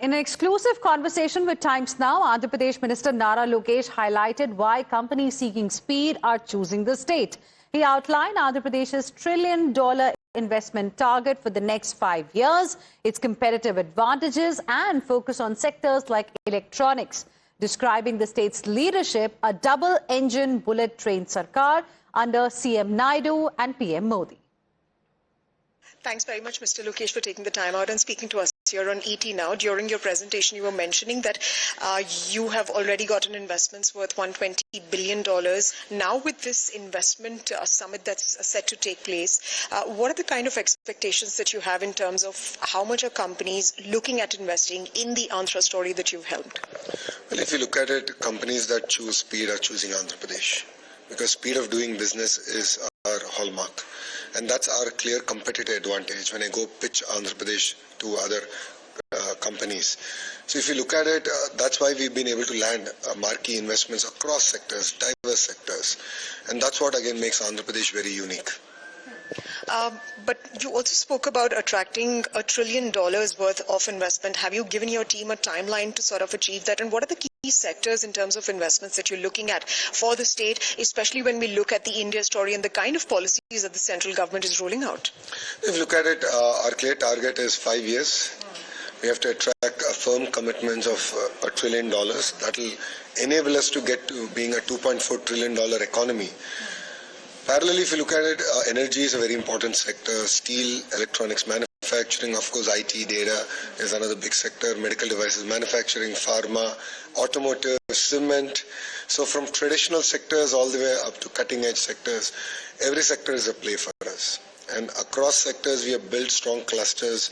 In an exclusive conversation with Times Now, Andhra Pradesh Minister Nara Lokesh highlighted why companies seeking speed are choosing the state. He outlined Andhra Pradesh's $1 trillion investment target for the next 5 years, its competitive advantages and focus on sectors like electronics, describing the state's leadership a double-engine bullet train sarkar under CM Naidu and PM Modi. Thanks very much, Mr. Lokesh, for taking the time out and speaking to us here on ET Now. During your presentation, you were mentioning that you have already gotten investments worth $120 billion. Now, with this investment summit that's set to take place, what are the kind of expectations that you have in terms of how much are companies looking at investing in the Andhra story that you've helmed? Well, if you look at it, companies that choose speed are choosing Andhra Pradesh because speed of doing business is our hallmark. And that's our clear competitive advantage when I go pitch Andhra Pradesh to other companies. So if you look at it, that's why we've been able to land marquee investments across sectors, diverse sectors. And that's what again makes Andhra Pradesh very unique. But you also spoke about attracting $1 trillion worth of investment. Have you given your team a timeline to sort of achieve that? And what are the key sectors in terms of investments that you're looking at for the state, especially when we look at the India story and the kind of policies that the central government is rolling out? If you look at it, our clear target is 5 years. We have to attract a firm commitment of $1 trillion. That will enable us to get to being a $2.4 trillion economy. Parallelly, if you look at it, energy is a very important sector. Steel, electronics, manufacturing, of course, IT, data is another big sector. Medical devices, manufacturing, pharma, automotive, cement. So from traditional sectors all the way up to cutting-edge sectors, every sector is a play for us. And across sectors, we have built strong clusters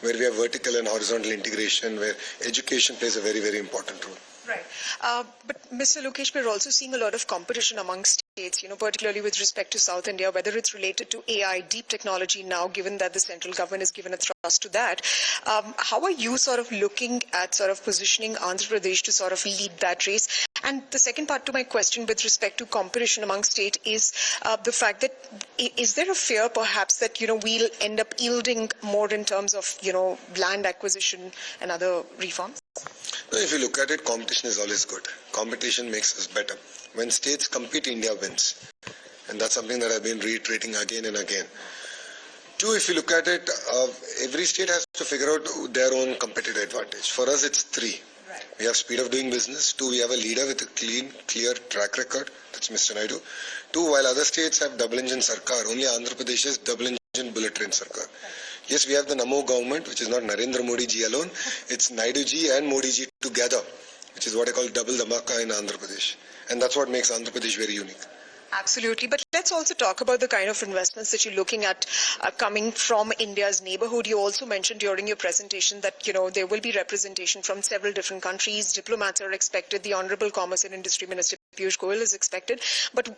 where we have vertical and horizontal integration, where education plays a very, very important role. Right. But Mr. Lokesh, we're also seeing a lot of competition among states, particularly with respect to South India, whether it's related to AI, deep technology now, given that the central government has given a thrust to that. How are you sort of looking at sort of positioning Andhra Pradesh to sort of lead that race? And the second part to my question with respect to competition among states is the fact that is there a fear perhaps that, we'll end up yielding more in terms of, land acquisition and other reforms? No, if you look at it, competition is always good. Competition makes us better. When states compete, India wins. And that's something that I've been reiterating again and again. Two, if you look at it, every state has to figure out their own competitive advantage. For us, it's three. Right. We have speed of doing business. Two, we have a leader with a clean, clear track record. That's Mr. Naidu. Two, while other states have double-engine sarkar, only Andhra Pradesh is double-engine bullet train sarkar. Right. Yes, we have the Namo government, which is not Narendra Modi ji alone. It's Naidu ji and Modi ji together, which is what I call double dhamaka in Andhra Pradesh. And that's what makes Andhra Pradesh very unique. Absolutely. But let's also talk about the kind of investments that you're looking at coming from India's neighborhood. You also mentioned during your presentation that, there will be representation from several different countries. Diplomats are expected. The Honorable Commerce and Industry Minister Piyush Goyal is expected. But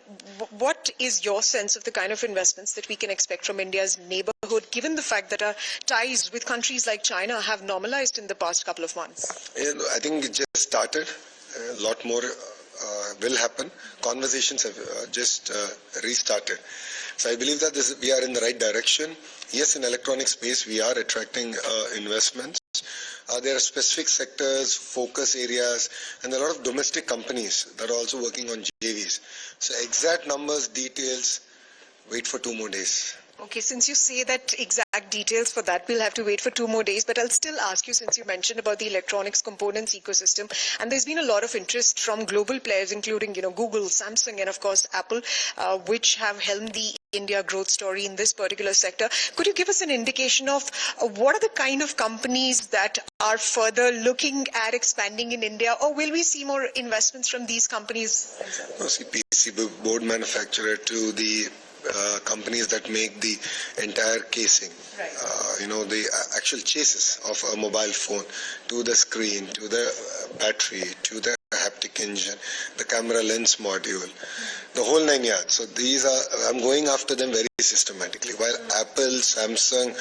what is your sense of the kind of investments that we can expect from India's neighborhood, given the fact that our ties with countries like China have normalized in the past couple of months? I think it just started. A lot more will happen. Conversations have just restarted. So I believe that we are in the right direction. Yes, in electronic space, we are attracting investments. There are specific sectors, focus areas, and a lot of domestic companies that are also working on JVs. So exact numbers, details, wait for 2 more days. Okay, since you say that exact details for that, we'll have to wait for 2 more days. But I'll still ask you, since you mentioned about the electronics components ecosystem, and there's been a lot of interest from global players, including, Google, Samsung, and of course, Apple, which have helmed the India growth story in this particular sector. Could you give us an indication of what are the kind of companies that are further looking at expanding in India, or will we see more investments from these companies? No, see, PCB board manufacturer to the companies that make the entire casing, right. The actual chassis of a mobile phone, to the screen, to the battery, to the haptic engine, the camera lens module, the whole 9 yards. So I'm going after them very systematically. While Apple, Samsung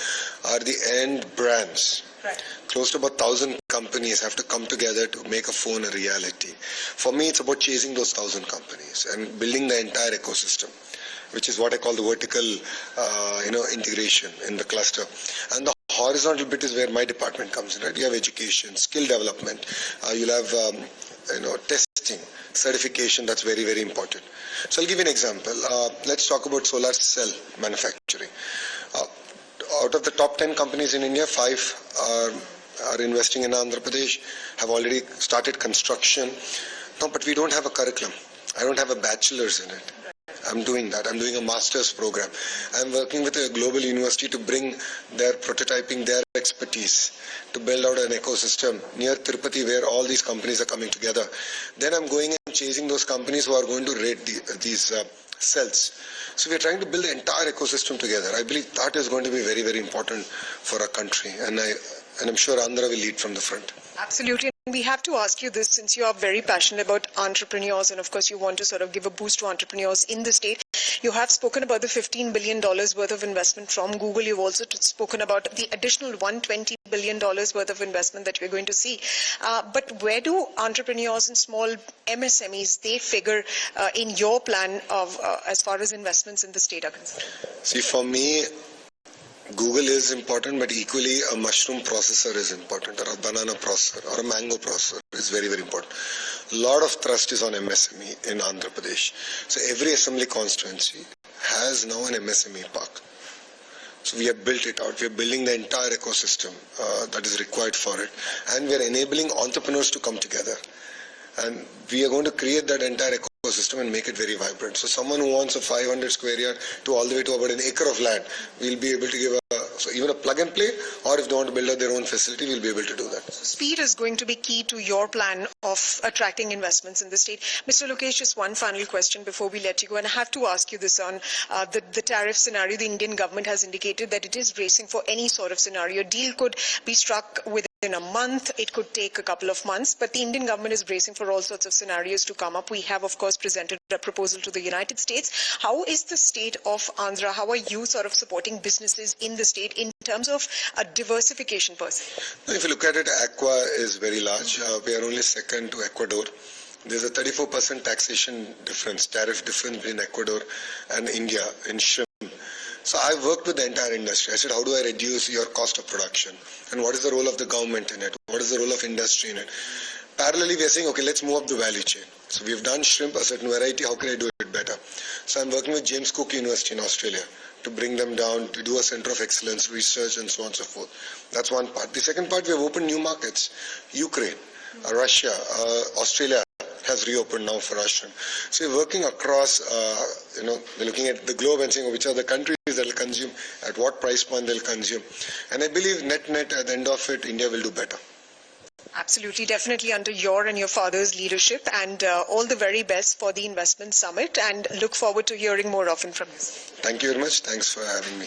are the end brands. Right. Close to about 1,000 companies have to come together to make a phone a reality. For me, it's about chasing those 1,000 companies and building the entire ecosystem, which is what I call the vertical, integration in the cluster. And the horizontal bit is where my department comes in, right? You have education, skill development, you'll have testing, certification. That's very, very important. So I'll give you an example. Let's talk about solar cell manufacturing. Out of the top 10 companies in India, 5 are investing in Andhra Pradesh, have already started construction. No, but we don't have a curriculum. I don't have a bachelor's in it. I'm doing that. I'm doing a master's program. I'm working with a global university to bring their prototyping, their expertise, to build out an ecosystem near Tirupati where all these companies are coming together. Then I'm going and chasing those companies who are going to rate these cells. So we're trying to build the entire ecosystem together. I believe that is going to be very, very important for our country. And I'm sure Andhra will lead from the front. Absolutely. We have to ask you this, since you are very passionate about entrepreneurs and of course you want to sort of give a boost to entrepreneurs in the state. You have spoken about the $15 billion worth of investment from Google. You've also spoken about the additional $120 billion worth of investment that we're going to see. But where do entrepreneurs and small MSMEs, they figure in your plan of as far as investments in the state are concerned? See, for me, Google is important, but equally a mushroom processor is important, or a banana processor, or a mango processor is very, very important. A lot of thrust is on MSME in Andhra Pradesh. So every assembly constituency has now an MSME park. So we have built it out. We are building the entire ecosystem that is required for it. And we are enabling entrepreneurs to come together. And we are going to create that entire ecosystem and make it very vibrant. So someone who wants a 500 square yard to all the way to about an acre of land, we'll be able to give so even a plug and play, or if they want to build out their own facility, we'll be able to do that. Speed is going to be key to your plan of attracting investments in the state. Mr. Lokesh, just one final question before we let you go, and I have to ask you this on the tariff scenario. The Indian government has indicated that it is bracing for any sort of scenario. A deal could be struck within a month, it could take a couple of months, but the Indian government is bracing for all sorts of scenarios to come up. We have, of course, presented a proposal to the United States. How is the state of Andhra? How are you sort of supporting businesses in the state in terms of a diversification per se? If you look at it, Aqua is very large. We are only second to Ecuador. There's a 34% taxation difference, tariff difference between Ecuador and India in shrimp. So I worked with the entire industry. I said, how do I reduce your cost of production? And what is the role of the government in it? What is the role of industry in it? Parallelly, we are saying, okay, let's move up the value chain. So we've done shrimp, a certain variety. How can I do it better? So I'm working with James Cook University in Australia to bring them down, to do a center of excellence, research, and so on and so forth. That's one part. The second part, we have opened new markets. Ukraine, Russia, Australia has reopened now for us. So we're working across, we're looking at the globe and saying which are the countries that will consume, at what price point they'll consume. And I believe net at the end of it, India will do better. Absolutely, definitely under your and your father's leadership, and all the very best for the investment summit, and look forward to hearing more often from you. Thank you very much. Thanks for having me.